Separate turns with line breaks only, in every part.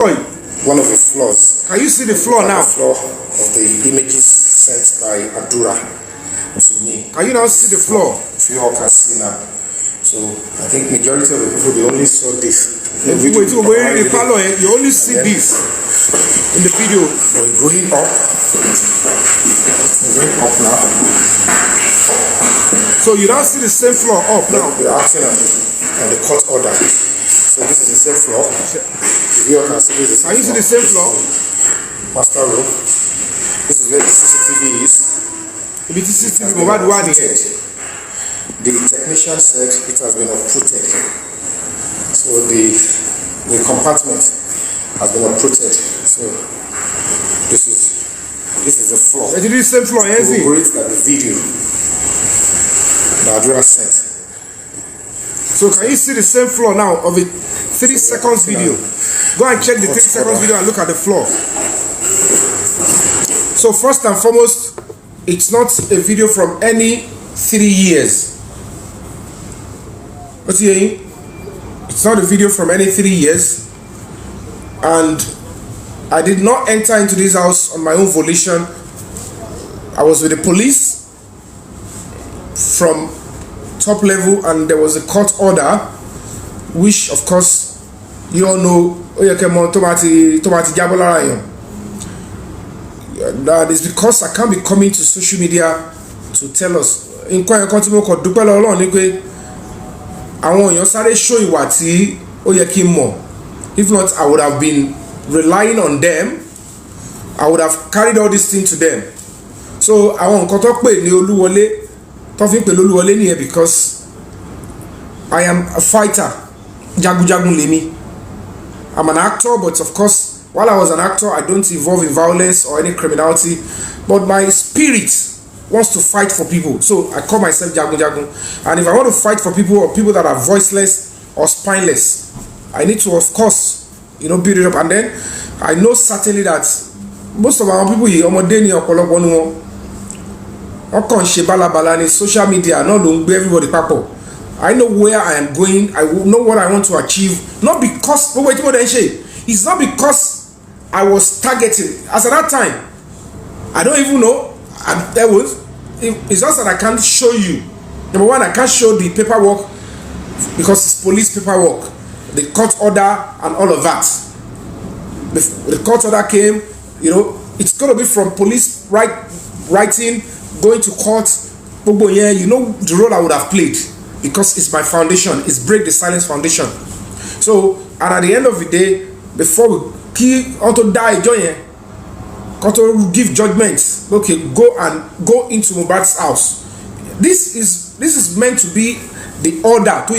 one of the flaws.
Can you see the flaw now?
The flaw of the images sent by Adura to me.
Can you now see the flaw?
If you all can see now. So I think majority of the people, they only saw this.
You only see this in the video.
We're going up. We're going up now.
So you don't see the same floor up now.
We're acting on the court order. So this is the same floor. If you all can see this.
Can you see the same floor?
Master room. This is where the CCTV is.
The CCTV Mohbad one here.
The technician said it has been uprooted. So the compartment has been uprooted. So this is the floor.
It is the same floor, yes.
Corroborates that the video that Adura sent.
So can you see the same floor now of a 30 seconds video? Go and check the 30 seconds video and look at the floor. So first and foremost, it's not a video from any 3 years. What's you hearing? It's not a video from any 3 years. And I did not enter into this house on my own volition. I was with the police from top level, and there was a court order, which of course you all know. That is because I can't be coming to social media to tell us. If not, I would have been relying on them. I would have carried all this thing to them. So I want to talk because I am a fighter. I'm an actor, but of course, while I was an actor, I don't involve in violence or any criminality. But my spirit wants to fight for people. So I call myself Jagun. And if I want to fight for people or people that are voiceless or spineless, I need to, of course, build it up. And then I know certainly that most of our people here, social media, not everybody people. I know where I am going. I know what I want to achieve. Not because, it's not because I was targeting. As at that time, I don't even know. It's just that I can't show you. Number one, I can't show the paperwork because it's police paperwork, the court order and all of that. The court order came, it's going to be from police writing, going to court. You know the role I would have played because it's my foundation. It's Break the Silence Foundation. So, and at the end of the day, before we to die, to give judgments, okay, go into Mohbad's house. This is meant to be the order to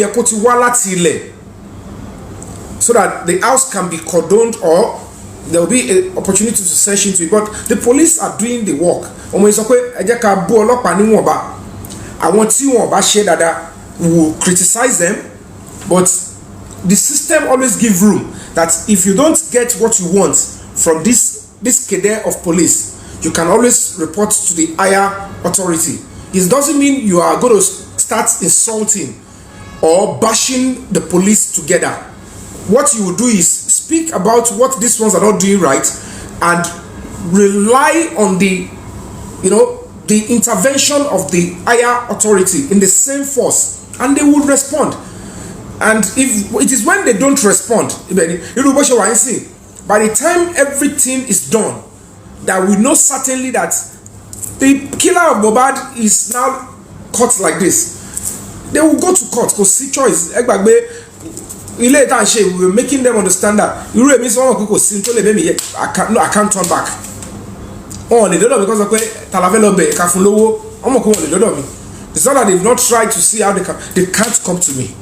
so that the house can be cordoned or there will be an opportunity to search into it. But the police are doing the work. We will criticize them, but the system always gives room that if you don't get what you want from this cadre of police, you can always report to the higher authority. It doesn't mean you are going to start insulting or bashing the police together. What you will do is speak about what these ones are not doing right and rely on the intervention of the higher authority in the same force, and they will respond. And if it is when they don't respond, by the time everything is done, that we know certainly that the killer of Mohbad is now caught like this, they will go to court because see choice. We were making them understand that I can't turn back. It's not that they've not tried to see how they can't come to me.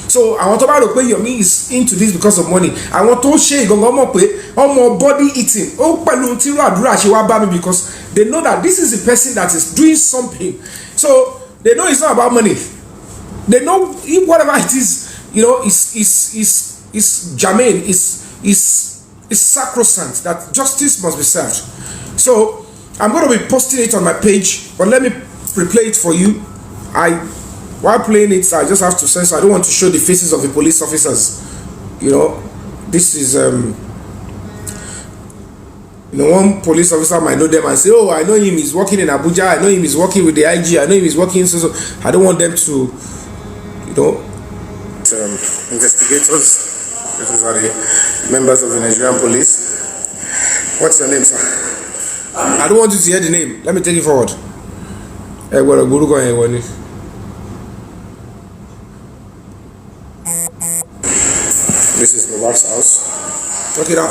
So I want to pay your me is into this because of money. I want to share more body eating. Because they know that this is the person that is doing something. So they know it's not about money. They know whatever it is, is germane, is sacrosanct, that justice must be served. So I'm going to be posting it on my page, but let me replay it for you. While playing it, I just have to censor. I don't want to show the faces of the police officers. This is one police officer might know them and say, oh, I know him, he's working in Abuja, I know him, he's working with the IG, I know him, he's working so. I don't want them to,
investigators. These are the members of the Nigerian police. What's your name, sir?
I don't want you to hear the name. Let me take it forward.
This is Mohbad's house.
Check it out.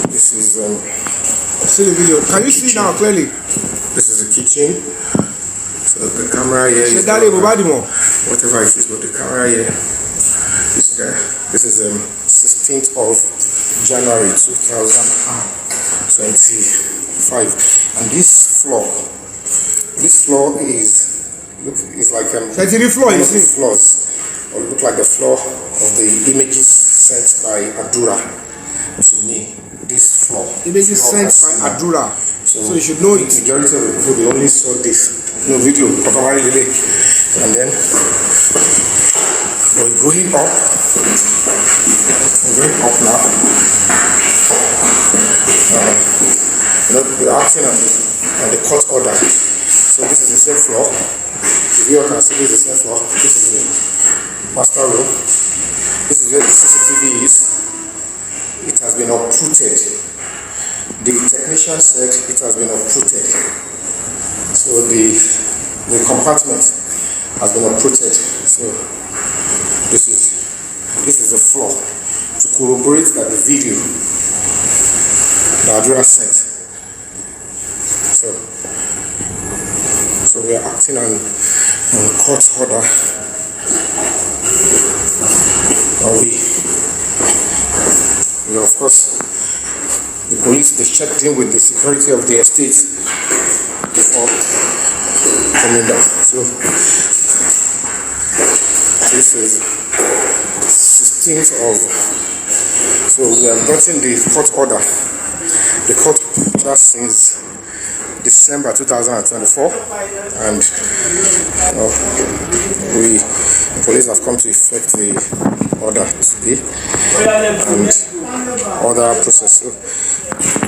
This is
see the video. Can you see now clearly?
This is the kitchen. So the camera here is whatever it is, but the camera here is there. This is 16th of January 2025, and this floor is like floors, or look like the floor of the images sent by Adura to me. This floor.
Images sent by Adura. So you should know it.
The majority of the people, they only saw this. No video. And then we're going up. We're going up now. We're acting on the court order. So this is the same floor. The viewer can see this is the same floor. This is the master room. This is where the CCTV is. It has been uprooted. The technician said it has been uprooted. So the compartment has been uprooted. So this is the floor to corroborate that the video that Adura sent. So we are acting on court order. We of course, the police, they checked in with the security of the estate before coming down. So this is 16th of, so we have gotten the court order. The court order since December 2024, and the police have come to effect the order today and other process. So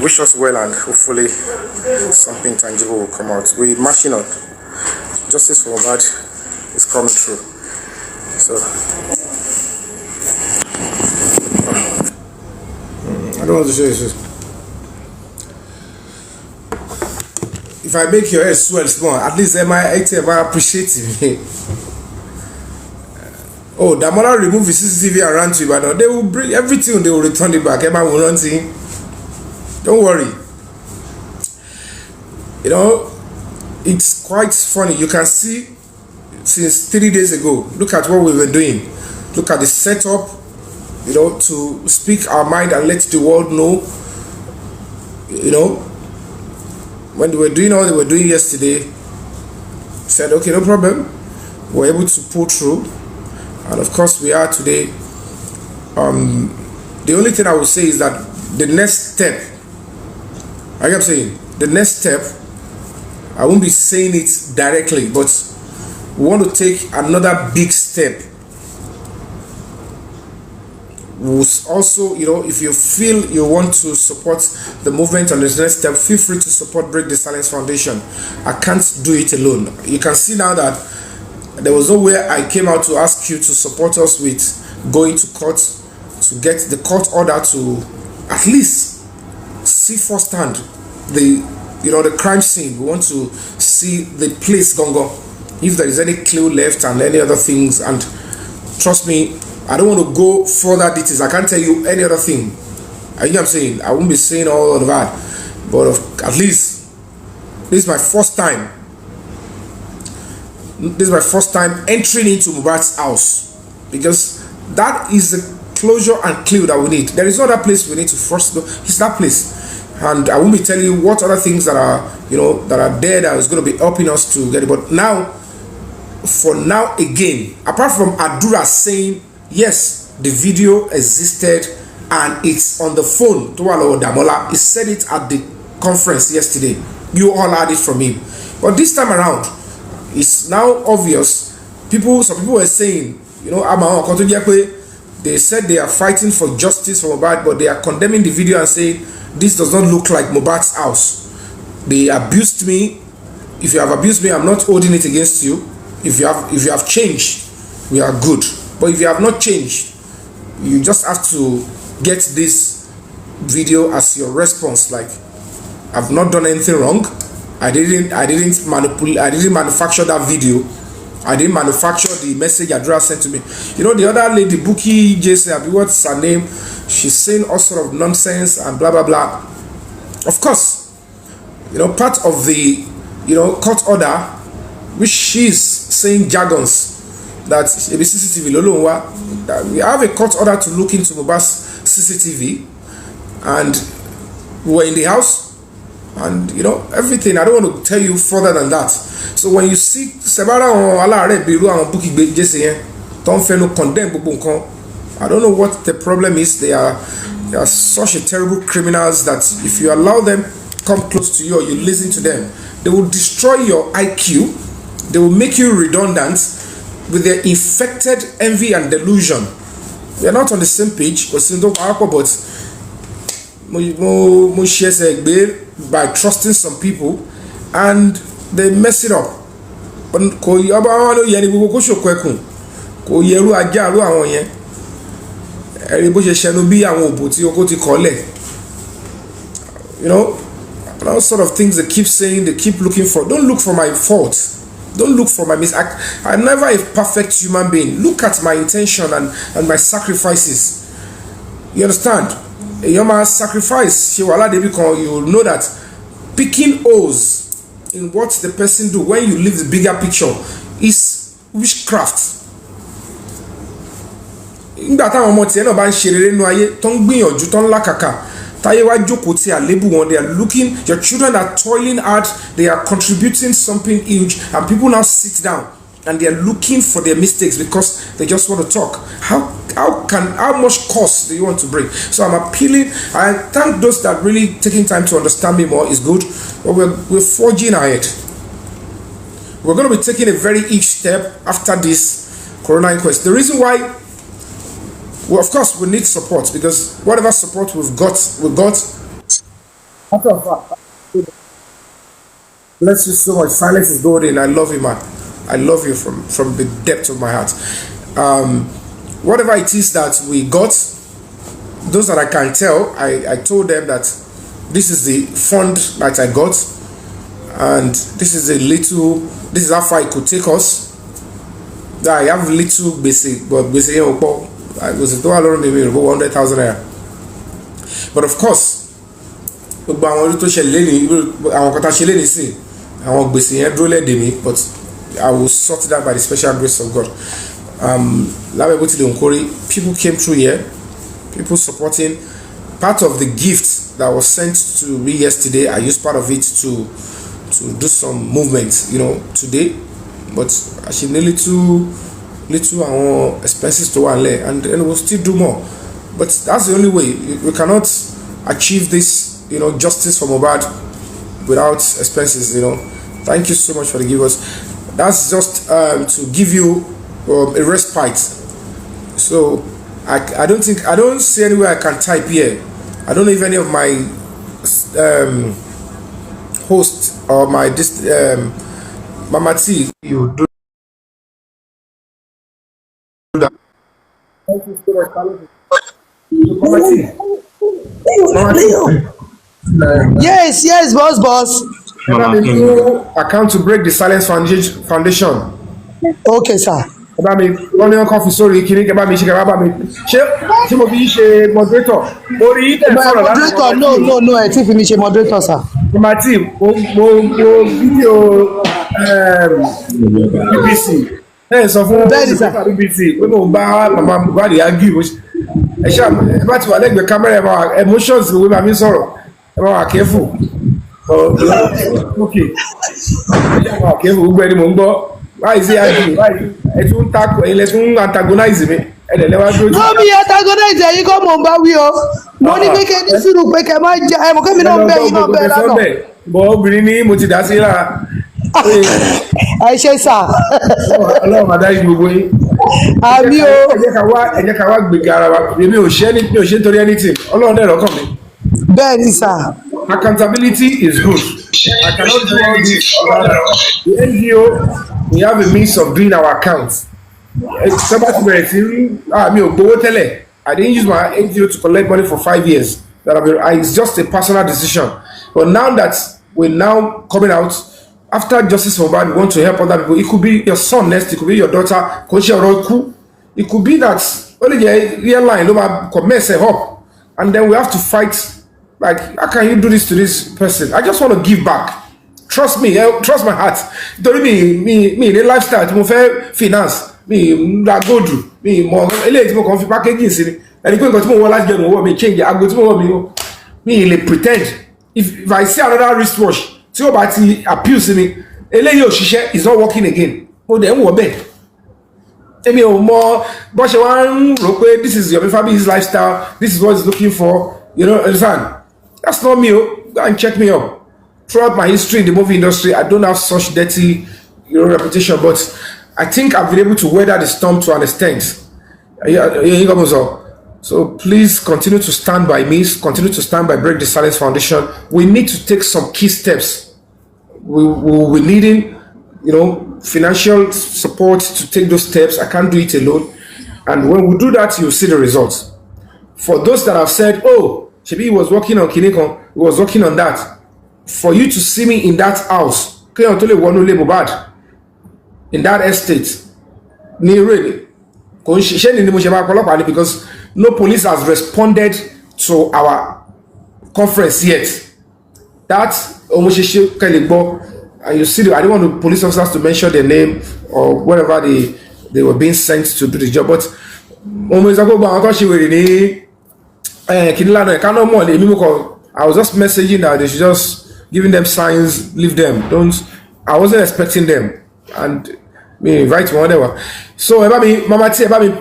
wish us well, and hopefully something tangible will come out. We're marching on. Justice for Mohbad is coming through. So
I don't want to show you this. If I make your head swell small, at least am I appreciating me. Oh, Damola remove the CCTV around you, but they will bring everything, they will return it back. Emma will run see. Don't worry. It's quite funny. You can see since 3 days ago, look at what we've been doing. Look at the setup, to speak our mind and let the world know, when they were doing all they were doing yesterday, said, okay, no problem. We're able to pull through. And of course we are today. The only thing I would say is that the next step, I kept saying, the next step, I won't be saying it directly, but we want to take another big step. We'll also, if you feel you want to support the movement on this next step, feel free to support Break the Silence Foundation. I can't do it alone. You can see now that there was nowhere I came out to ask you to support us with going to court to get the court order to at least see firsthand the crime scene. We want to see the place gongo, if there is any clue left and any other things. And trust me, I don't want to go further details. I can't tell you any other thing. You know what I'm saying? I won't be saying all of that, but at least this is my first time. This is my first time entering into Mohbad's house, because that is the closure and clue that we need. There is no other place we need to first go. It's that place, and I won't be telling you what other things that are that are there that is going to be helping us to get it. But now, for now again, apart from Adura saying yes, the video existed and it's on the phone to Damola, he said it at the conference yesterday. You all heard it from him, but this time around, it's now obvious. Some people were saying, they said they are fighting for justice for Mohbad, but they are condemning the video and saying this does not look like Mohbad's house. They abused me. If you have abused me, I'm not holding it against you. If you have changed, we are good. But if you have not changed, you just have to get this video as your response. Like, I've not done anything wrong. I didn't manufacture that video. I didn't manufacture the message Adura sent to me. You know, the other lady, Buki JC, what's her name? She's saying all sort of nonsense and blah blah blah. Of course, you know, part of the court order, which she's saying jargons, that CCTV that we have a court order to look into Mohbad's CCTV, and we were in the house, and everything. I don't want to tell you further than that. So when you see Sebara or Alare Biru and Buki JC, don't fail no condemn Bubunko. I don't know what the problem is. They are such a terrible criminals that if you allow them come close to you or you listen to them, they will destroy your IQ. They will make you redundant with their infected envy and delusion. We are not on the same page, but by trusting some people, and they mess it up. All sort of things they keep saying, they keep looking for. Don't look for my fault. Don't look for my mistake. I'm never a perfect human being. Look at my intention and my sacrifices. You understand? A human sacrifice, you know that picking holes in what the person do when you leave the bigger picture is witchcraft. They are looking, your children are toiling hard, they are contributing something huge, and people now sit down and they are looking for their mistakes because they just want to talk. How much cost do you want to bring? So I'm appealing. I thank those that really taking time to understand me more is good, but we're forging ahead. We're going to be taking a very huge step after this corona inquest. The reason why, well, of course, we need support, because whatever support we've got. Bless you so much. Silence is golden. I love you, man. I love you from the depth of my heart. Whatever it is that we got, those that I can tell, I told them that this is the fund that I got, and this is how far it could take us. I have little basic, but basic. I was around maybe 100,000 naira. But of course, but I will sort that by the special grace of God. People came through here, people supporting. Part of the gift that was sent to me yesterday, I used part of it to do some movement, today. But I should nearly little expenses to one lay, and we'll still do more. But that's the only way. We cannot achieve this, justice for Mohbad without expenses. Thank you so much for the givers. That's just to give you a respite. So I don't see anywhere I can type here. I don't know if any of my hosts or my Mama T, you do that. Thank you so much,
Yes, boss.
Account to break the silence foundation.
Okay, sir.
Moderator.
No, I think finish moderator, sir.
My team, video BBC. So for BBC, we don't buy Mama Mohbad argue. But to like the camera, emotions we have been sorrow. Careful. Okay. Careful, very mungo. Why is he arguing? Why? It's un tackle. Let's antagonize me. No, me
antagonize. You come on, Bawio. Money make any suru make a man. I'm coming on bed.
Bo brini mo ti dá sí la.
I say sir.
Ọlọ́run ma dá ibu boy.
Àmì o.
Ẹ jẹ́ ká wá gbé gara wa. Èmi ò ṣe nítorí anything. Ọlọ́run dẹ̀ lọ́kàn mi.
bẹ́ẹ̀ ni sà.
Accountability is good. I cannot do all this. The NGO, we have a means of doing our accounts. Somebody me tell I didn't use my NGO to collect money for 5 years. It's just a personal decision. But now that we're now coming out, after Justice Mohbad, we want to help other people. It could be your son next, it could be your daughter, it could be that only the real line, commence up. And then we have to fight. Like, how can you do this to this person? I just want to give back. Trust me, trust my heart. Don't me the lifestyle, finance, that go through, more packaging. And if you change, I go to me pretend. If I see another wristwatch, see about abuse me, is not working again. Oh, then what bed? More, but this is your family's lifestyle, this is what he's looking for, understand? That's not me. Go and check me up. Throughout my history in the movie industry, I don't have such dirty reputation, but I think I've been able to weather the storm to an extent. So please continue to stand by me, continue to stand by Break the Silence Foundation. We need to take some key steps. We will be needing, financial support to take those steps. I can't do it alone. And when we do that, you'll see the results. For those that have said, oh, Shebi was working on Kinekon, he was working on that. For you to see me in that house, in that estate, because no police has responded to our conference yet. That and you see, I don't want the police officers to mention their name or wherever they were being sent to do the job, but I was just messaging that they should just giving them signs, leave them. I wasn't expecting them. And me invite me, whatever. So about me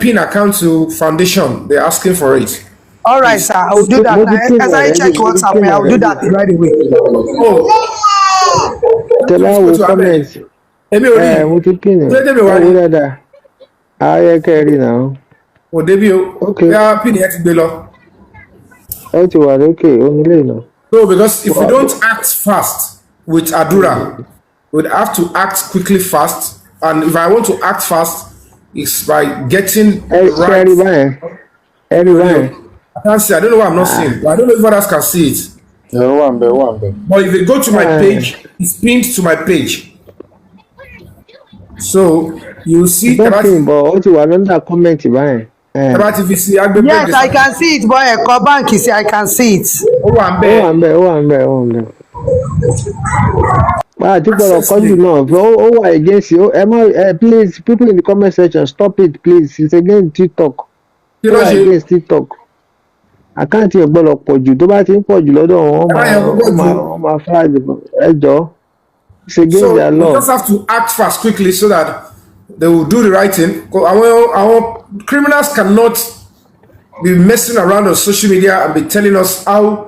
pin account to foundation. They're asking for it.
All right, sir. I'll do that. As I check WhatsApp, I'll do that right away.
Tell her we'll comment. We'll keep in. I carry now.
Oh, debut. Okay. Yeah, pin it below.
Okay, only no.
No, because if we don't act fast with Adura, we'd have to act quickly fast. And if I want to act fast, it's by getting right. I can't see. I don't know what I'm not seeing. I don't know if others can see it. But if you go to my page, it's pinned to my page. So you see.
But another comment,
Yes, I can see it, boy. I can see it.
Against you. Please, people in the comment section, stop it, please. It's against TikTok. Against TikTok. I can't hear about you. Don't it's against their law.
We just have to act fast quickly so that they will do the right thing. Our criminals cannot be messing around on social media and be telling us how.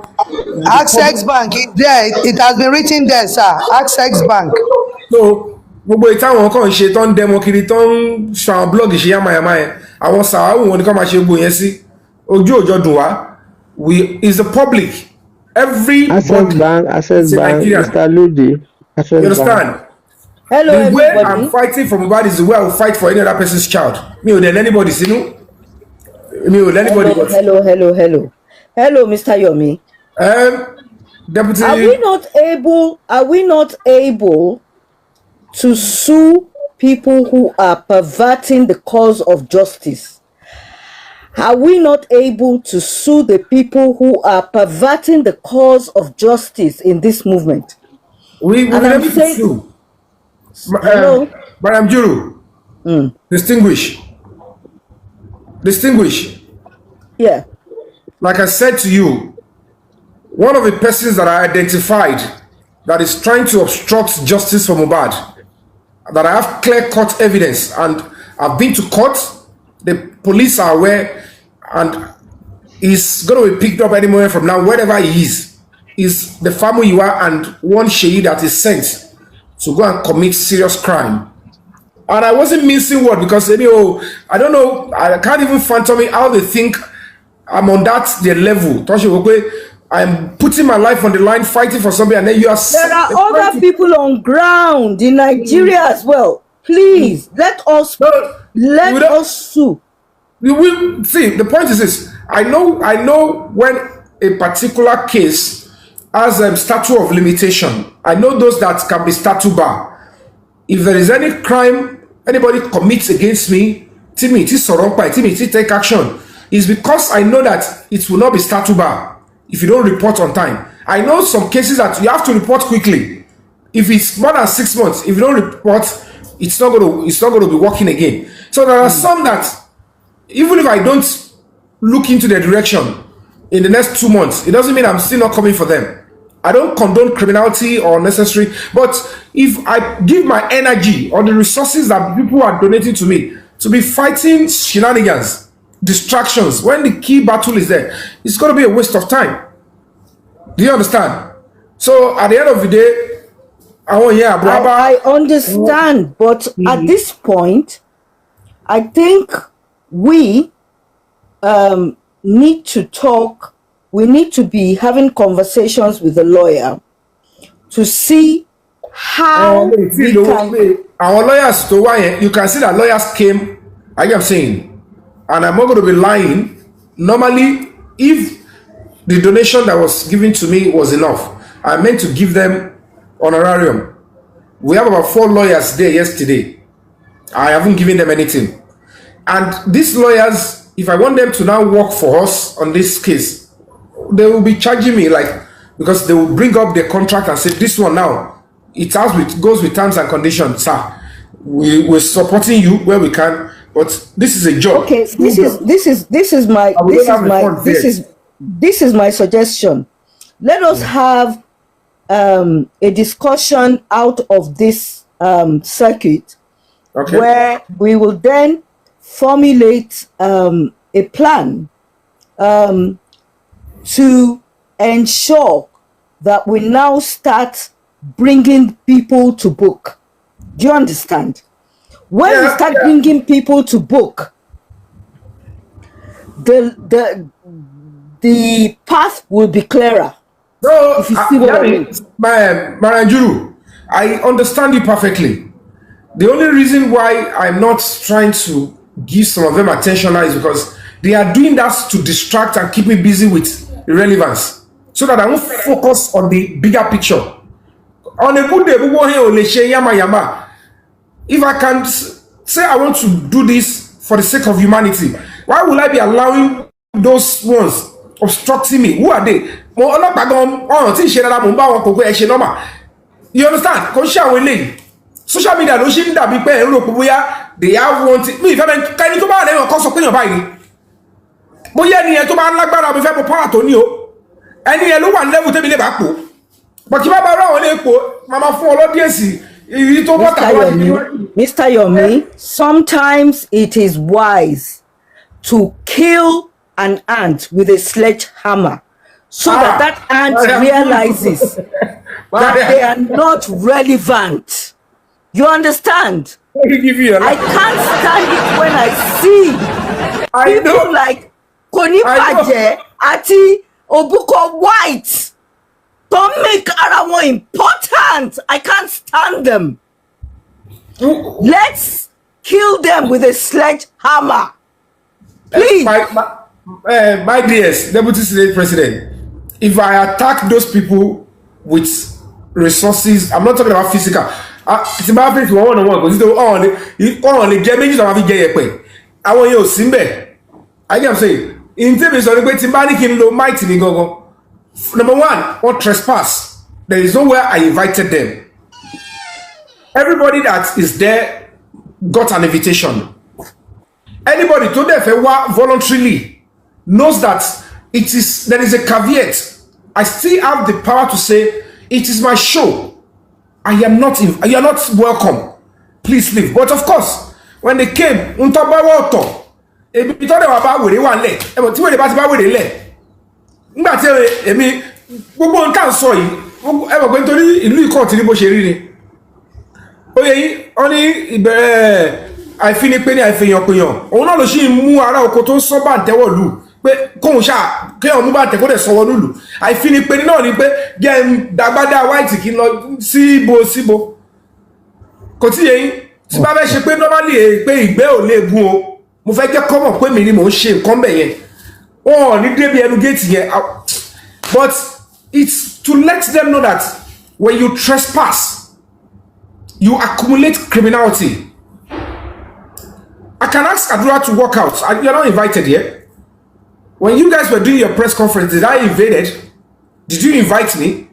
Access Bank is there. It has been written there, sir. Access Bank.
So, gbogbo ìtàwọn kan ṣe tó ń dẹmọ kiri tó ń ṣe àwọn blọọgì ṣe yàmàyàmà yẹn àwọn sàáwù wọn ni ká máa ṣe gbogbo yẹn sí ojú òjò dùn wá. Is the public. Every
Access Bank, Mr. Ludi.
You understand?
Hello,
the way
everybody.
I'm fighting for Mohbad is the way I will fight for any other person's child. Me or anybody, you know? Me or anybody.
Hello, Mr. Yomi.
Deputy.
Are we not able to sue people who are perverting the cause of justice? Are we not able to sue the people who are perverting the cause of justice in this movement?
We will never sue. Madam Juru, distinguish.
Yeah.
Like I said to you, one of the persons that I identified that is trying to obstruct justice for Mohbad, that I have clear-cut evidence, and I've been to court, the police are aware, and he's going to be picked up any moment from now, wherever he is the family you are and one Sheyi that is sent to go and commit serious crime. And I wasn't mincing word because I don't know, I can't even fathom how they think I'm on their level. I'm putting my life on the line, fighting for somebody, and then you are.
There are other people on ground in Nigeria as well. Please let us sue.
You will see. The point is this: I know when a particular case has a statute of limitation. I know those that can be statute bar. If there is any crime anybody commits against me, Timmy, take action. Is because I know that it will not be statute bar if you don't report on time. I know some cases that you have to report quickly. If it's more than 6 months, if you don't report, it's not going to be working again. So there are some that even if I don't look into their direction in the next 2 months, it doesn't mean I'm still not coming for them. I don't condone criminality or unnecessary, but if I give my energy or the resources that people are donating to me to be fighting shenanigans, distractions, when the key battle is there, it's going to be a waste of time. Do you understand? So at the end of the day,
I understand, but at this point, I think we need to talk. We need to be having conversations with the lawyer to see how we can.
Our lawyers, you can see that lawyers came. I am saying, and I'm not going to be lying. Normally, if the donation that was given to me was enough, I meant to give them honorarium. We have about 4 lawyers there yesterday. I haven't given them anything. And these lawyers, if I want them to now work for us on this case, they will be charging me because they will bring up their contract and say, this one now, it goes with terms and conditions, sir. We're supporting you where we can, but this is a job.
Okay, this is my suggestion. Let us have a discussion out of this circuit, where we will then formulate a plan to ensure that we now start bringing people to book. Do you understand? When we start bringing people to book, the path will be clearer.
No,
if you see what I mean.
Maranjuru, I understand you perfectly. The only reason why I'm not trying to give some of them attention now is because they are doing that to distract and keep me busy with irrelevance, so that I won't focus on the bigger picture. On a good day, if I can say I want to do this for the sake of humanity, why would I be allowing those ones obstructing me? Who are they? You understand? Social media don't seem that big pen. They have wanted me. If I mean, can you come out and cause something about it? But yeah, you to man like that. We have a part on you. And you look and level to be back. But you have around Mama for all audience.
Mr. Yomi, sometimes it is wise to kill an ant with a sledgehammer, so that ant realizes that they are not relevant. You understand? I can't stand it when I see people like Konipaje, Ati, Obuko White. Don't make Ara more important. I can't stand them. Let's kill them with a sledgehammer. Please.
My dears, Deputy Senate President, if I attack those people with resources, I'm not talking about physical. It's about things one-on-one, because it's only Germany that have to I want you to simbe. I am saying, in terms of the way Timbani can lo mighty me go. Number one, or trespass. There is nowhere I invited them. Everybody that is there got an invitation. Anybody to there voluntarily knows that there is a caveat. I still have the power to say it is my show. You are not welcome. Please leave. But of course, when they came, gbogbo nǹkan sọ yìí ẹ̀rọ pé nítorí ìlú ìkọ́ tí ní bó ṣe rí ni ó yẹ yín ó ní ìbẹ̀rẹ̀ àìfínipé ní àìfihàn pèèyàn òun náà ló ṣì ń mú ará oko tó ń sọ́ bá ń tẹ́wọ̀ lù pé kóun ṣáà kéèyàn mú bàtẹ kó dẹ̀ sọ̀wọ́ lùlù àìfini pé náà ni pé jẹ́ ń dàgbádá white kí n lọ síbo kò tí yẹ yín tí bá fẹ́ ṣe pé normally pé ìgbẹ́ ò lè gun o mo fẹ́ jẹ́ kọ́mọ̀ pé mi ni mò ń ṣe nǹkan bẹ̀ yẹn wọn ò ní débi ẹnu géètì yẹn but it's to let them know that when you trespass you accumulate criminality. I can ask Adura to walk out. You're not invited here. When you guys were doing your press conference, did I invade? Did you invite me?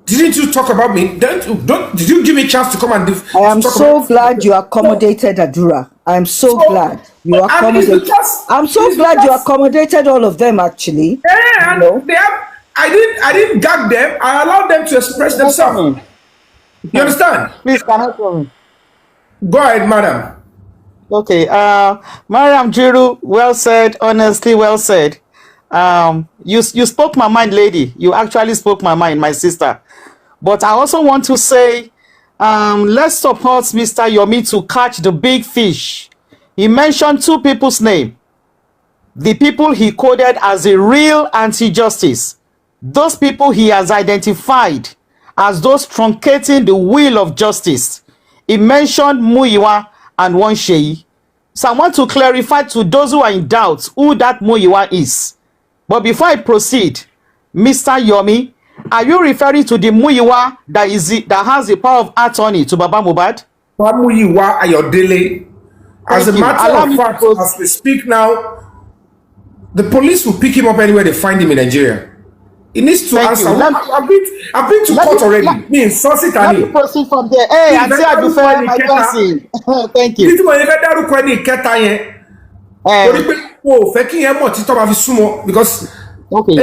Didn't you talk about me? Did you give me a chance to come and
I am so glad you accommodated Adura. I'm so glad you accommodated. I'm so glad you accommodated all of them actually.
Yeah, and they have. I didn't gag them. I allowed them to express themselves. You understand?
Please, can I come?
Go ahead, madam.
Okay, Mariam Jiru, well said, honestly, well said. You spoke my mind, lady. You actually spoke my mind, my sister. But I also want to say, let's support Mr. Yomi to catch the big fish. He mentioned two people's name. The people he coded as a real anti-justice. Those people he has identified as those truncating the wheel of justice. He mentioned Muyiwa and Wansheyi. So I want to clarify to those who are in doubt who that Muyiwa is. But before I proceed, Mr. Yomi, are you referring to the Muyiwa that has the power of attorney to Baba Mohbad?
Muyiwa Ayodele. As a matter of fact, as we speak now, the police will pick him up anywhere they find him in Nigeria. He needs to answer. I've been to court already.
Let me proceed from there. Hey, I say I do fair my blessing. Thank you.
Because
okay.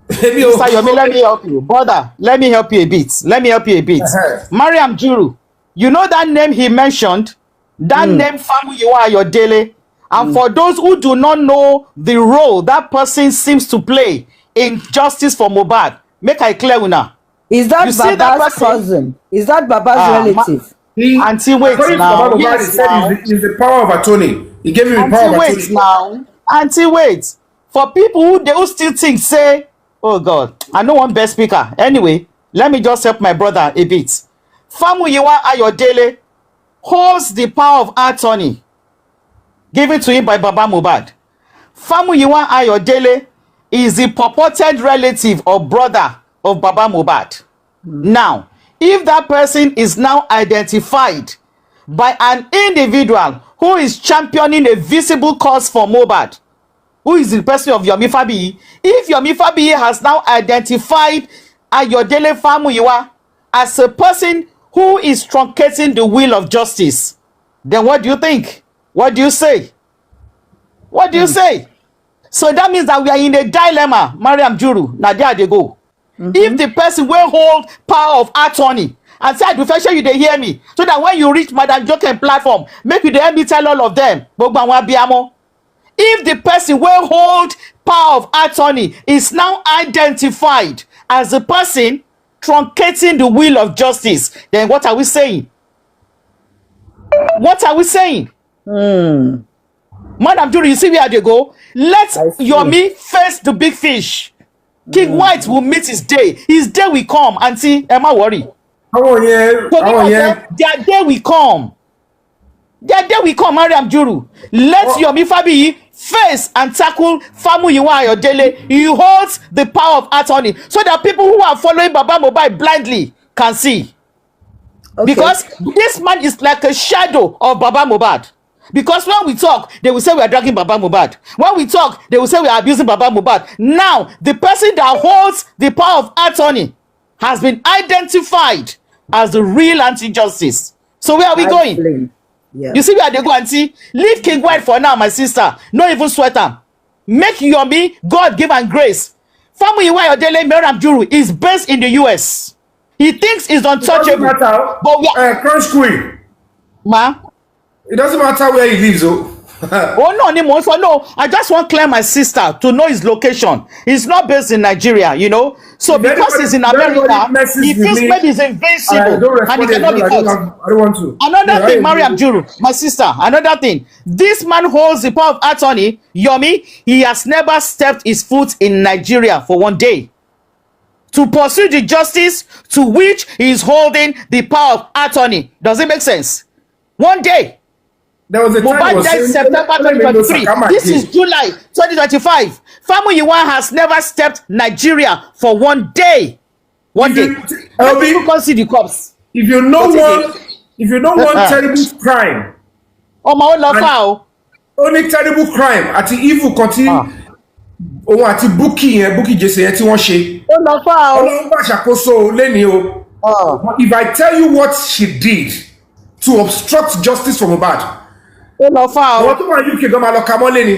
Mr. Yomi, let me help you. Brother, let me help you a bit. Mariam Juru, you know that name he mentioned? That name Famuyiwa Ayodele. And for those who do not know the role that person seems to play in justice for Mohbad, make I clear una.
Is that Baba's cousin? Is that Baba's relative?
Auntie, wait now.
Yes, now. He's the power of attorney. He gave him the power of attorney.
Now. Auntie, wait. For people who still think, say, oh God, I know one best speaker. Anyway, let me just help my brother a bit. Famuyiwa Ayodele holds the power of attorney given to him by Baba Mohbad. Famuyiwa Ayodele is the purported relative or brother of Baba Mohbad. Now, if that person is now identified by an individual who is championing a visible cause for Mohbad, who is the person of Yomi Fabiyi, if Yomi Fabiyi has now identified Ayodele Famuyiwa as a person who is truncating the wheel of justice, then what do you think? What do you say? What do you say? So that means that we are in a dilemma, Mariam Juru. Now there they go. If the person will hold power of attorney, and say, I do fashion you, they hear me. So that when you reach Madam Joken platform, make you hear me tell all of them. If the person will hold power of attorney is now identified as a person truncating the wheel of justice, then what are we saying? What are we saying? Madam Jury, you see where they go? Let Yomi face the big fish. King White will meet his day. His day will come. Auntie, Emma worry. Their day will come. Their day will come, Mariam Juru. Let Yomi Fabiyi face and tackle Famuyiwa Ayodele. He holds the power of attorney so that people who are following Baba Mohbad blindly can see. Okay. Because this man is like a shadow of Baba Mohbad. Because when we talk, they will say we are dragging Baba Mohbad. When we talk, they will say we are abusing Baba Mohbad. Now, the person that holds the power of attorney has been identified as the real anti-justice. So where are we going? Yeah. You see where they go, Auntie? Leave King White for now, my sister. Not even sweat him. Make Yomi God-given grace. Famuyiwa Ayodele Mariam Juru is based in the US. He thinks he's untouchable.
But we are Crunch Queen.
Ma?
It doesn't matter where he lives, though.
Oh no, no, I just want clear my sister to know his location. He's not based in Nigeria, you know. So because he's in America, he feels maybe he's invincible and he cannot be caught.
I don't want to.
Another thing, Mariam Juru, my sister, another thing. This man holds the power of attorney, Yomi. He has never stepped his foot in Nigeria for one day to pursue the justice to which he is holding the power of attorney. Does it make sense? One day.
There was a time
Mohbad died September 2023. This is July 2025. Famuyiwa has never stepped Nigeria for one day. One day. Let people come see the cops.
If you know one terrible crime, only terrible crime àti evil continue. Òun àti Bukky Jesse yẹn tí wọ́n ṣe. Ọlọ́run bá ṣàkóso lẹ́ni o. If I tell you what she did to obstruct justice for Mohbad,
wọ́n
tó wà UK gan máa lọ ka mọ́lé ni.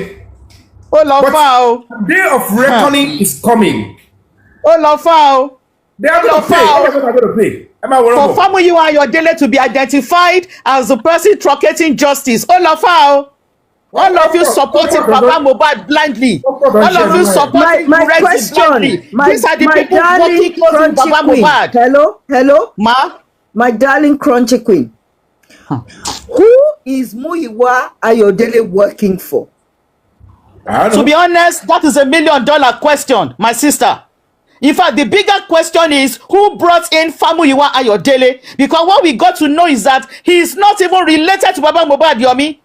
But day of reckoning is coming. They are going to pay.
For Famuyiwa Ayodele to be identified as the person truncating justice. All of you supporting Papa Mohbad blindly. All of you supporting
my question.
These are the people working close with Papa Mohbad.
Hello?
Ma?
My darling Crunchy Queen. Who is Muyiwa Ayodele working for?
To be honest, that is $1 million question, my sister. In fact, the bigger question is who brought in Famuyiwa Ayodele? Because what we got to know is that he is not even related to Baba Mohbad, Yomi.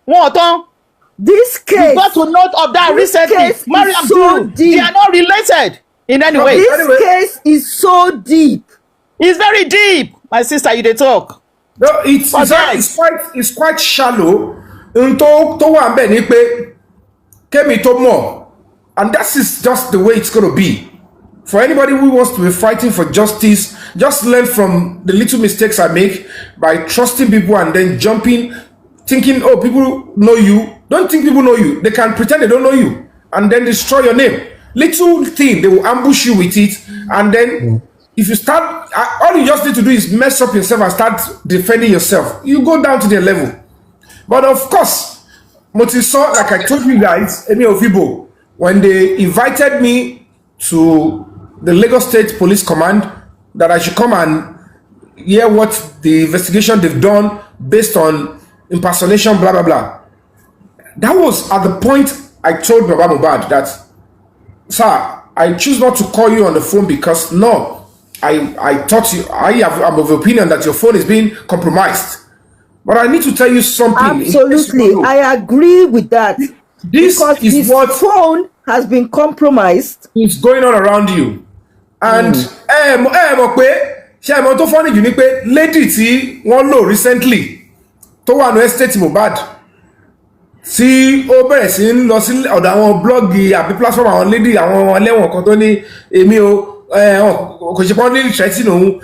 This case,
we got to note of that recently. Mariam Juru, they are not related in any way.
This case is so deep.
It's very deep, my sister. You dey talk.
No, it's quite shallow. And that is just the way it's going to be. For anybody who wants to be fighting for justice, just learn from the little mistakes I make by trusting people and then jumping, thinking, oh, people know you. Don't think people know you. They can pretend they don't know you and then destroy your name. Little thing, they will ambush you with it. And then if you start, all you just need to do is mess up yourself and start defending yourself. You go down to their level. But of course, Motiso, like I told you guys, Emi Ofibo, when they invited me to the Lagos State Police Command that I should come and hear what the investigation they've done based on impersonation, blah, blah, blah. That was at the point I told Baba Mohbad that, sir, I choose not to call you on the phone because no, I thought I'm of the opinion that your phone is being compromised. But I need to tell you something.
Absolutely, I agree with that.
This
because
is
his
what
phone has been compromised.
It's going on around you. And tó funny jù ni pé lady tí wọ́n lò recently tó wà ní estate Mohbad tí ó bẹ̀rẹ̀ sí ń lọ sí ọ̀dọ̀ àwọn blọ́ọ̀gì àbí platform àwọn lady àwọn ẹlẹ́wọ̀n kan tó ní èmi kò ṣe pọ́n ní threatening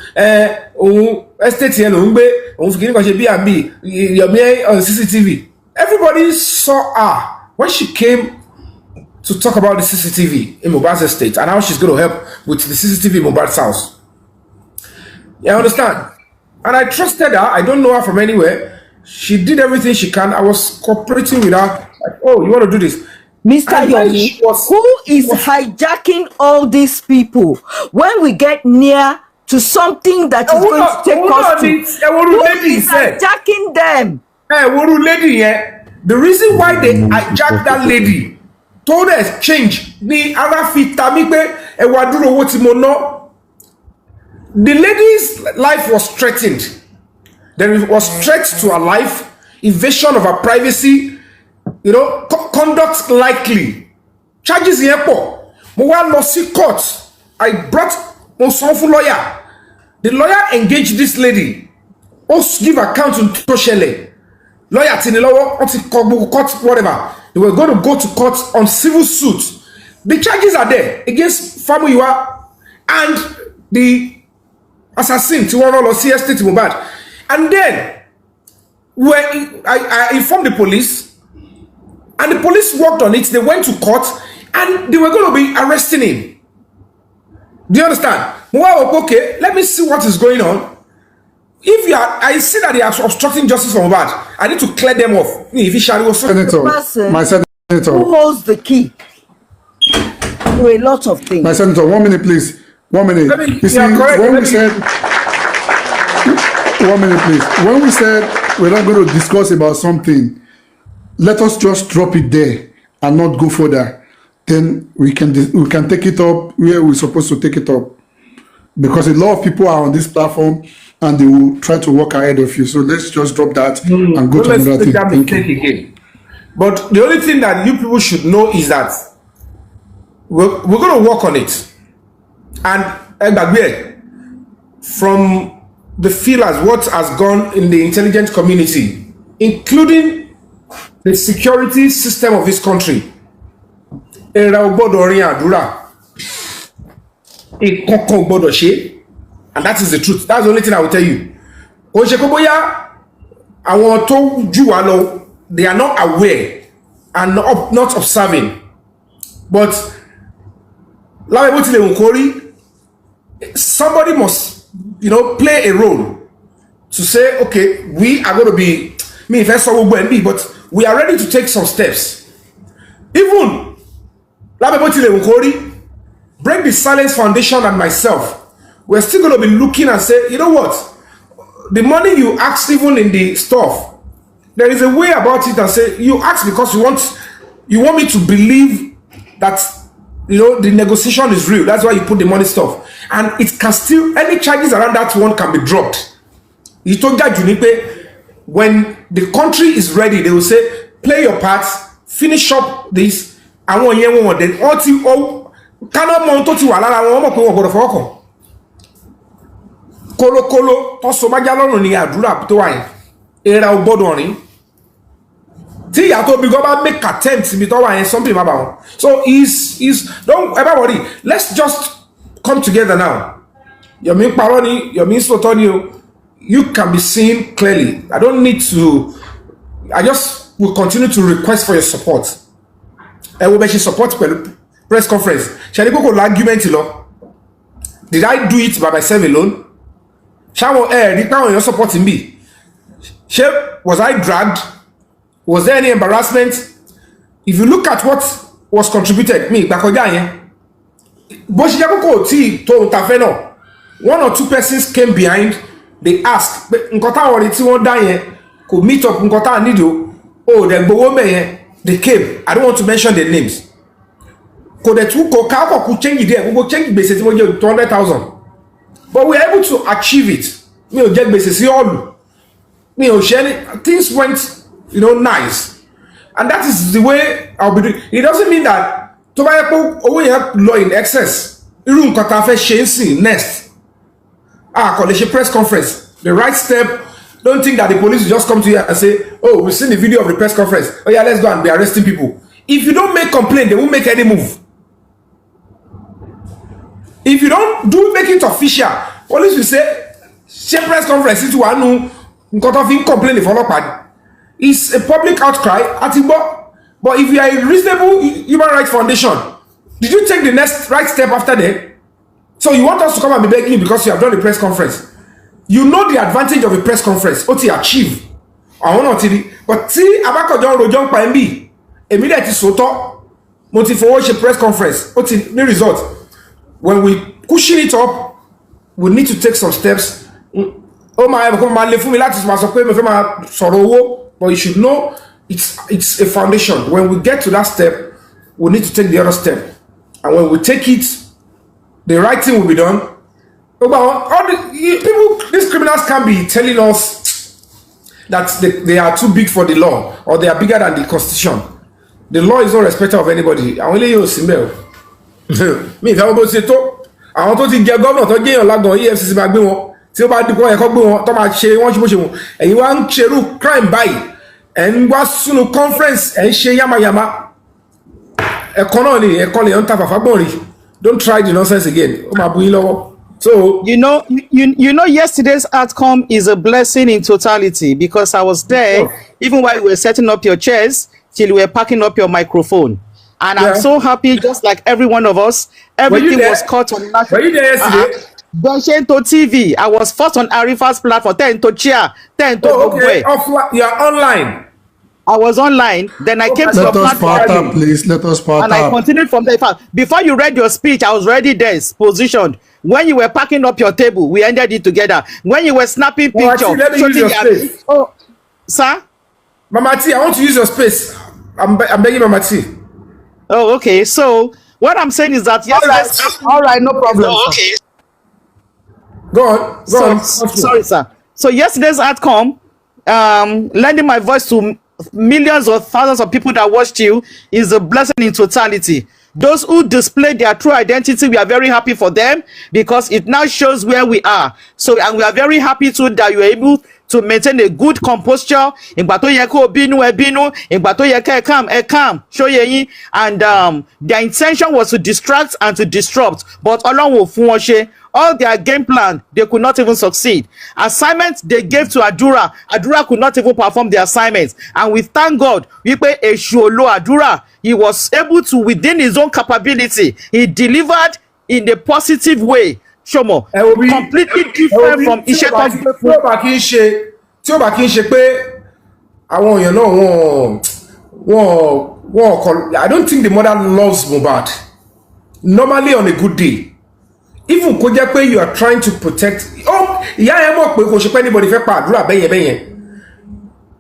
òun estate yẹn lòún gbé òun fi kí ní kan ṣe B&B Yomi on CCTV. Everybody saw her when she came to talk about the CCTV in Mohbad's estate and how she's going to help with the CCTV in Mohbad's house. You understand? And I trusted her. I don't know her from anywhere. She did everything she can. I was cooperating with her. Like, oh, you want to do this?
Mr. Yomi, who is hijacking all these people when we get near to something that is going to take us to? Who is hijacking them?
The reason why they hijacked that lady told her change ni ara fi ta mi pé ẹ wá dúró owó tí mo ná. The lady's life was threatened. There was threat to her life, invasion of her privacy, conduct likely. Charges yẹn pọ̀. Mo wá lọ sí court. I brought mo san fún lawyer. The lawyer engaged this lady. Ó give account tó ṣẹlẹ̀. Lawyer tí ní lọ́wọ́, wọ́n ti kọ gbogbo court whatever. They were going to go to court on civil suit. The charges are there against Famuyiwa and the assassin tí wọ́n rán lọ sí estate Mohbad. And then I informed the police and the police worked on it. They went to court and they were going to be arresting him. Do you understand? Okay, let me see what is going on. if you are, I see that they are obstructing justice for Mohbad, I need to clear them off. If you shall,
Senator, my senator, who holds the key to a lot of things.
My senator, 1 minute, please. 1 minute. You see, when we said 1 minute, please. When we said we're not going to discuss about something, let us just drop it there and not go further. Then we can take it up where we're supposed to take it up, because a lot of people are on this platform and they will try to walk ahead of you. So let's just drop that and go to another thing. Thank you.
Again. But the only thing that you people should know is that we're going to work on it. And from the feelers, what has gone in the intelligence community, including the security system of this country, Adura, and that is the truth. That's the only thing I will tell you. They are not aware and not observing. But somebody must, play a role to say, okay, we are going to be, but we are ready to take some steps. Even Break the Silence Foundation and myself, we're still going to be looking and say, you know what? The money you ask, even in the stuff, there is a way about it and say, you ask because you want me to believe that, the negotiation is real. That's why you put the money stuff. And it can still, any charges around that one can be dropped. You told that Junipe, when the country is ready, they will say, play your part, finish up this, and 1 year, 1 more, then cannot mount to Kolo so majalon ni Adura to wine. Era obodorin. Ti ya to be go make attempts mi to wine something about. So is don't ever worry. Let's just come together now. Your mean paroni, your mean slotonio, you can be seen clearly. I don't need to, I just will continue to request for your support. I will make you support press conference. Shall I go argument? Did I do it by myself alone? You're supporting me. Was I dragged? Was there any embarrassment? If you look at what was contributed, me, one or two persons came behind, they asked, could meet up, they came. I don't want to mention their names. Could change it, we will change basis 200,000. But we were able to achieve it. Things went, nice. And that is the way I'll be doing. It doesn't mean that we have law in excess. Next. College press conference. The right step. Don't think that the police will just come to you and say, oh, we've seen the video of the press conference. Oh yeah, let's go and be arresting people. If you don't make complaint, they won't make any move. If you don't make it official, police will say, share press conference, it's one complaint. It's a public outcry. But if you are a reasonable human rights foundation, did you take the next right step after that? So you want us to come and be begging you because you have done the press conference. You know the advantage of a press conference. What you achieve. But see, Abako John Rojon Pambi, immediately Soto, motivation press conference. What's the result? When we cushion it up, we need to take some steps. But you should know it's a foundation. When we get to that step, we need to take the other step. And when we take it, the right thing will be done. These criminals can't be telling us that they are too big for the law or they are bigger than the constitution. The law is no respecter of anybody. I only use email. Me, if I want to say I want to get governor to get your lag on EFCC back. Tí ó bá dìbò ẹ̀kọ́ gbé wọn tó máa ṣe wọ́n ṣe bó ṣe wọn ẹ̀yin wá ń ṣerú crime báyìí ẹ̀ ń wá sínú conference ẹ̀ ń ṣe yamayama ẹ̀kọ́ náà ni ẹ̀kọ́ lè ń ta fàfágbọ̀n rí. Don't try the nonsense again. Ó máa bu yín lọ́wọ́. So
you know yesterday's outcome is a blessing in totality because I was there even while you were setting up your chairs till you were packing up your microphone. And I'm so happy, just like every one of us. Everything was caught on national.
Were you there yesterday?
Bẹ́ẹ̀ to TV, I was first on Arifa's platform, then to chair, then to
okay. Offline, you are online.
I was online, then I came to your platform.
Let us part up, please. Let us part
and
up.
I continued from there. In fact, before you read your speech, I was already there, positioned. When you were packing up your table, we ended it together. When you were snapping pictures,
let me use your space.
Oh, sir?
Mama T, I want to use your space. I'm begging Mama T.
Oh, okay. So what I'm saying is that yes,
all right, no problem.
Oh, okay.
Go on.
Sorry, sir. So yesterday's outcome, lending my voice to millions or thousands of people that watched you is a blessing in totality. Those who displayed their true identity, we are very happy for them because it now shows where we are. So, and we are very happy too that you are able to maintain a good composture. Ìgbà tó yẹ kó bínú ẹ bínú, ìgbà tó yẹ ká ẹ calm, show yẹyin. And their intention was to distract and to disrupt, but Ọlọ́run ò fún wọn ṣe. All their game plan, they could not even succeed. Assignments they gave to Adura, Adura could not even perform the assignments. And we thank God, we pay a sholo Adura. He was able to, within his own capability, he delivered in a positive way. Shomo, completely different from iṣẹ́ tó gbé fún.
Tí ó bá kí n ṣe pé àwọn èèyàn náà wọ́n I don't think the mother loves Mohbad. Normally on a good day. Even kó jẹ́ pé you are trying to protect. Ìyá ẹ mọ̀ pé kò ṣe pé anybody fẹ́ pa Adura bẹ́yẹn.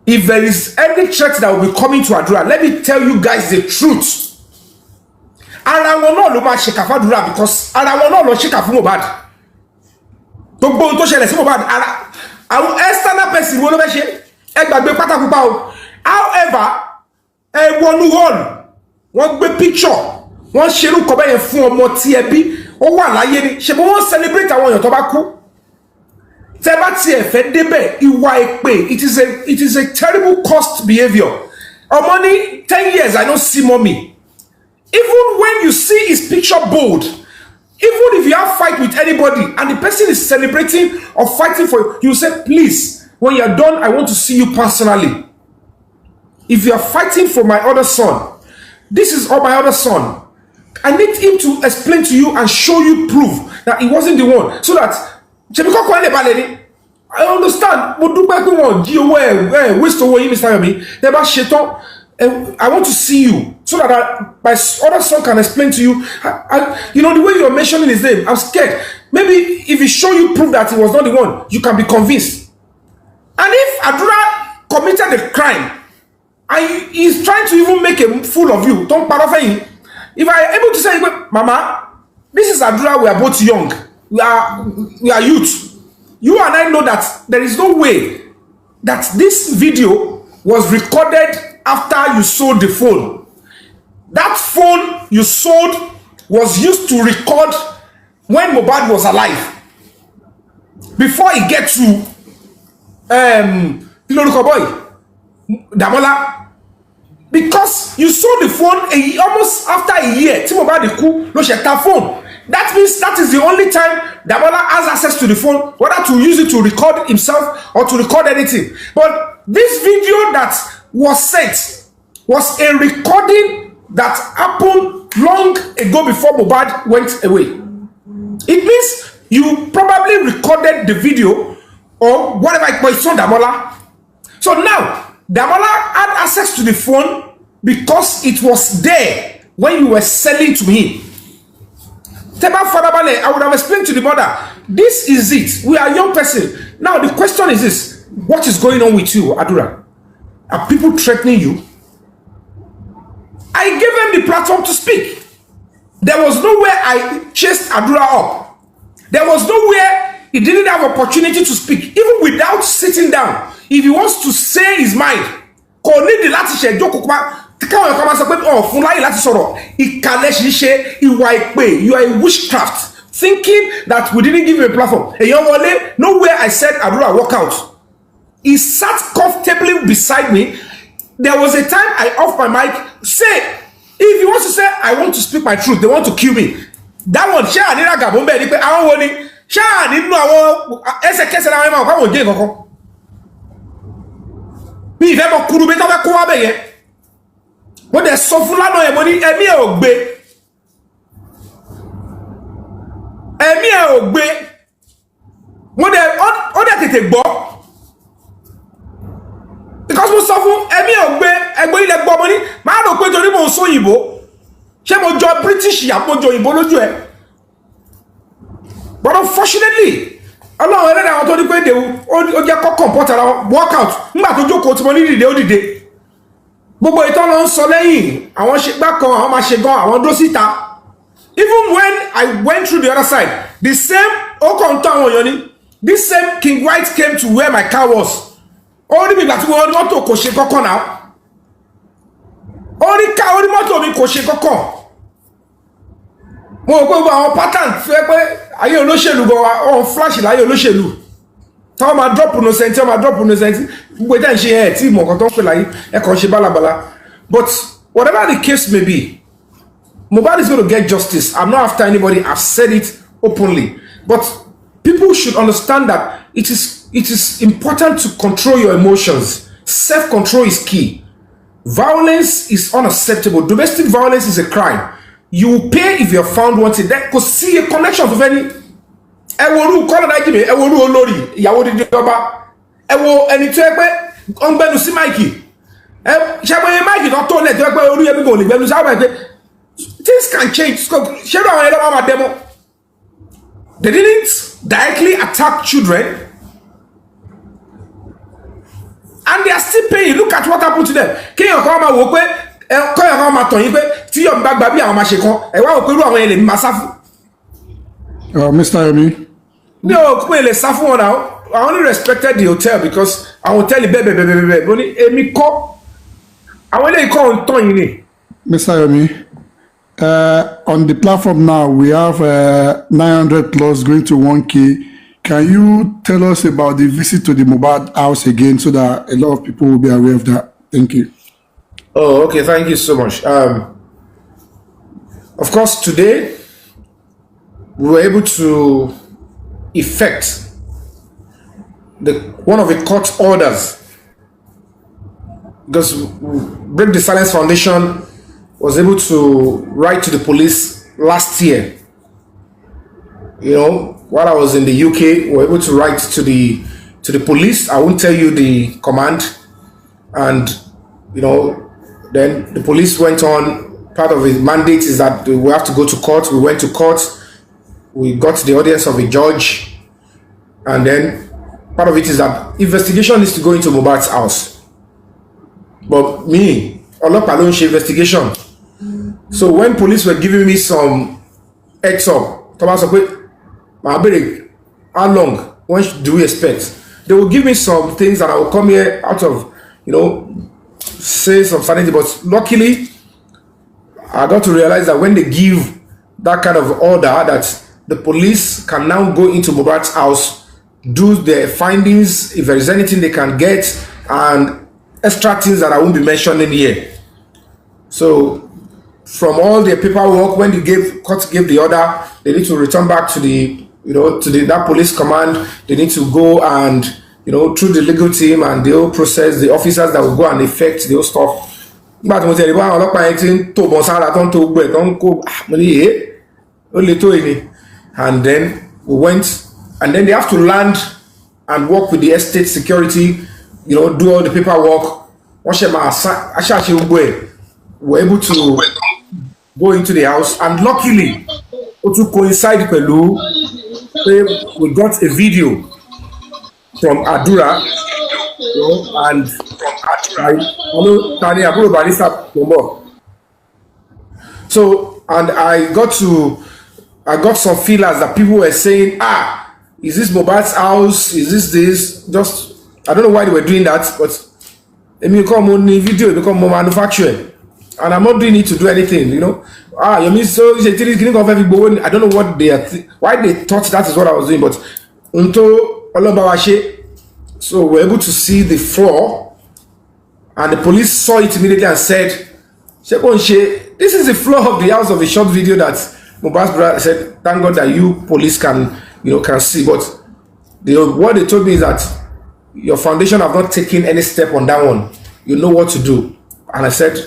If there is any threat that will be coming to Adura, let me tell you guys the truth. Ara wọn náà ló máa ṣèkà fún Adura because ara wọn náà ló ṣèkà fún Mohbad. Gbogbo ohun tó ṣẹlẹ̀ sí Mohbad àwọn external person wo ló fẹ́ ṣe ẹ gbàgbé pátákùpá o. However, ẹ wọnú hall wọ́n gbé picture wọ́n ṣerú kọ bẹ́yẹn fún ọmọ tí ẹ bí ó wà láyé ni ṣe bó wọ́n celebrate àwọn èèyàn tó bá kú. Tẹ́ bá tiẹ̀ fẹ́ débẹ̀ ìwà èpè it is a terrible cost behaviour. Ọmọ ní 10 years I don't see mommy. Even when you see his picture bold, even if you have fight with anybody and the person is celebrating or fighting for you say, please, when you're done, I want to see you personally. If you are fighting for my other son, this is my other son. I need him to explain to you and show you proof that he wasn't the one. So that, I understand. I want to see you so that my other son can explain to you. You know, the way you're mentioning his name, I'm scared. Maybe if he show you proof that he was not the one, you can be convinced. And if Adura committed a crime and he's trying to even make a fool of you, don't paraphrase him. If I am able to say, Mama, this is Adura, we are both young. We are youth. You and I know that there is no way that this video was recorded after you sold the phone. That phone you sold was used to record when Mohbad was alive. Before he get to Damola. Because you sold the phone almost after a year. Phone. That means that is the only time Damola has access to the phone, whether to use it to record himself or to record anything. But this video that was sent was a recording that happened long ago before Mohbad went away. It means you probably recorded the video or whatever it was on Damola. So now Damola had access to the phone because it was there when you were selling to him. I would have explained to the mother, this is it. We are a young person. Now the question is this: what is going on with you, Adura? Are people threatening you? I gave them the platform to speak. There was nowhere I chased Adura up. There was nowhere he didn't have opportunity to speak, even without sitting down. If he wants to say his mind, you are a witchcraft, thinking that we didn't give you a platform. Nowhere I said Adura walk out. He sat comfortably beside me. There was a time I off my mic. Say, if you want to say I want to speak my truth, they want to kill me. That one, but there's so full of money, Emi ogbe. tètè gbọ́ because mo sọ fún ẹ̀mí ẹgbẹ́ ilẹ̀ gbọ́ mo ní máa rò pé torí mo ń sọ òyìnbó ṣé mo jọ British yà mo jọ òyìnbó lójú ẹ but unfortunately ọlọ́run ẹlẹ́dàá àwọn tó ní pé ó jẹ́ kọ́ comport ara workout nígbà tó jókòó tí mo ní dìde ó dìde gbogbo ìtọ́ ló ń sọ lẹ́yìn àwọn ṣe gbá kan àwọn máa ṣe gan àwọn dúró síta even when I went through the other side the same okon tó àwọn èèyàn ni this same King White came to where my car was ó ní ìgbà tí mo rí mọ́tò kò ṣe kọ́kọ́ náà ó ní mọ́tò mi kò ṣe kọ́kọ́ mo rò pé gbogbo àwọn pattern fẹ́ pé ayé olóṣèlú gan wa ọ̀hún flash láyé olóṣèlú táwọn máa drop innocent táwọn máa drop innocent gbogbo ìtẹ́ ìṣe ẹ̀ tí ìmọ̀ kan tó ń pè láyé ẹ̀kọ́ ṣe bálabàla but whatever the case may be Mohbad is going to get justice. I'm not after anybody. I've said it openly. But people should understand that it is important to control your emotions. Self-control is key. Violence is unacceptable. Domestic violence is a crime. You will pay if you're found wanted. That could see a connection with any. Eworu Canada Jimmy, Eworu Olori, ìyàwó dídí ọba. Ewo ẹni tó ẹ pé ó ń gbẹnu sí Mikey. Ṣé pé Mikey kan tó lẹ̀ tó ẹ pé orí ẹbí kò lè gbẹnu sí àwọn ẹgbẹ́. Things can change. They didn't directly attack children, and they are still paying. Look at what happened to them.
Mr. Yomi.
No, I only respected the hotel because I will tell you, baby.
Mr. Yomi. On the platform now, we have 900 plus going to 1K. Can you tell us about the visit to the Mohbad house again so that a lot of people will be aware of that? Thank you.
Oh, okay. Thank you so much. Of course, today we were able to effect one of the court orders because Break the Silence Foundation was able to write to the police last year. You know, while I was in the UK, we were able to write to the police. I won't tell you the command. And, you know, then the police went on. Part of his mandate is that we have to go to court. We went to court. We got the audience of a judge. And then part of it is that investigation needs to go into Mohbad's house. But me, ọlọ́pàá ló ń ṣe investigation. So when police were giving me some heads up, Thomas said, how long? When do we expect? They will give me some things that I will come here out of, you know, say some sanity. But luckily, I got to realize that when they give that kind of order, that the police can now go into Mohbad's house, do their findings, if there is anything they can get, and extra things that I won't be mentioning here. So from all their paperwork, when the court gave the order, they need to return back to the, you know, to that police command. They need to go and, you know, through the legal team and the whole process, the officers that will go and effect the whole stuff. But and then we went, and then they have to land and work with the estate security, you know, do all the paperwork. We're able to go into the house, and luckily, to coincide with we got a video from Adura, you know, and so, and I got some feelers that people were saying, is this Mohbad's house? Is this? Just, I don't know why they were doing that, but it become more video, it become more manufacturing. And I'm not doing it to do anything, you know. You mean so? I don't know what they are, why they thought that is what I was doing, but so we're able to see the floor, and the police saw it immediately and said, "This is the floor of the house," of a short video that Mohbad's brother said. Thank God that you police can, you know, can see. But what they told me is that your foundation have not taken any step on that one. You know what to do, and I said,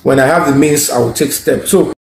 when I have the means, I will take steps. So